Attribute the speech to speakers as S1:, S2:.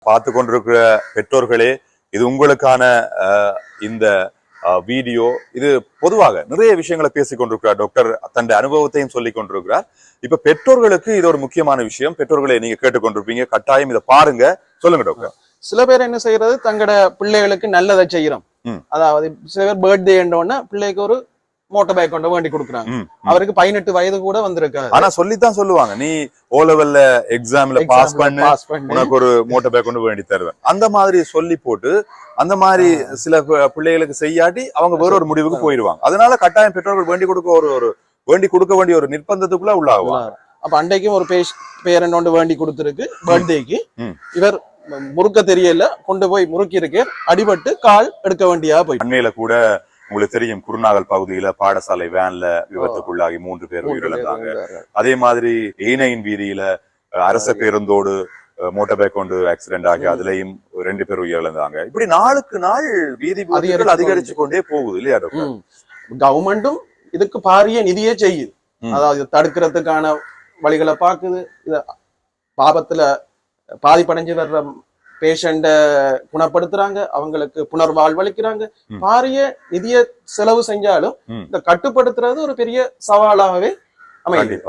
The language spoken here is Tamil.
S1: பார்த்து கொண்டிருக்கிற பெற்றோர்களே, இது உங்களுக்கான இந்த வீடியோ. இது பொதுவாக நிறைய விஷயங்களை பேசிக் கொண்டிருக்கிறார் டாக்டர், தன்னுடைய அனுபவத்தையும் சொல்லிக் கொண்டிருக்கிறார். இப்ப பெற்றோர்களுக்கு இது ஒரு முக்கியமான விஷயம். பெற்றோர்களை நீங்க கேட்டுக்கொண்டிருப்பீங்க, கட்டாயம் இதை பாருங்க. சொல்லுங்க டாக்டர்.
S2: சில பேர் என்ன செய்யறது, தங்களோட பிள்ளைகளுக்கு நல்லதை செய்யறோம். அதாவது சில பேர் பர்த்டே என்றோன்னா பிள்ளைக்கு ஒரு மோட்டார் பைக் கொண்டு வேண்டி கொடுக்குறாங்க. அவருக்கு 18 வயது கூட வந்திருக்காரு.
S1: ஆனா சொல்லித்தான் சொல்லுவாங்க, நீ ஓ லெவல்ல எக்ஸாம்ல பாஸ் பண்ணு, உனக்கு ஒரு மோட்டார் பைக் கொண்டு வேண்டி தருவேன். அந்த மாதிரி சொல்லி போட்டு அந்த மாதிரி சில பிள்ளைகளுக்கு செய்யாட்டி அவங்க வேற ஒரு முடிவுக்கு போயிடுவாங்க. அதனால கட்டாயம் பெற்றோர்கள் வேண்டி கொடுக்க வேண்டிய ஒரு நிர்பந்தத்துக்குள்ள உள்ளாகுவாங்க.
S2: அப்ப அன்றைக்கும் ஒரு பேரன் ஒன்று வேண்டி கொடுத்திருக்கு பர்த்டேக்கு. இவர் முறுக்க தெரியல, கொண்டு போய் முறுக்கி இருக்கு, அடிபட்டு கால் எடுக்க வேண்டியா போய்.
S1: அண்மையில கூட உங்களுக்கு தெரியும், குருநாகல் பகுதியில பாடசாலை வேன்ல விபத்துக்குள்ளாகி 3 பேர் உயிரிழந்தாங்க. அதே மாதிரி ஏனையின் வீதியில அரச பேருந்தோடு மோட்டார் பைக் கொண்டு ஆக்சிடென்ட் ஆகி அதுலயும் 2 பேர் உயிரிழந்தாங்க. இப்படி நாளுக்கு நாள் வீதி விபத்துகள் அதிகரிச்சு கொண்டே போகுது இல்லையா டாக்டர்?
S2: கவர்மெண்டும் இதுக்கு பாரிய நிதியே செய்யுது. அதாவது தடுக்கிறதுக்கான வழிகளை பாக்குது. இத பாபத்துல பாதிப்படைஞ்சு வர்ற பேஷண்ட குணப்படுத்துறாங்க, அவங்களுக்கு புனர்வாழ்வளிக்கிறாங்க. பாரிய நிதிய செலவு செஞ்சாலும் இந்த கட்டுப்படுத்துறது ஒரு பெரிய சவாலாகவே அமையும்.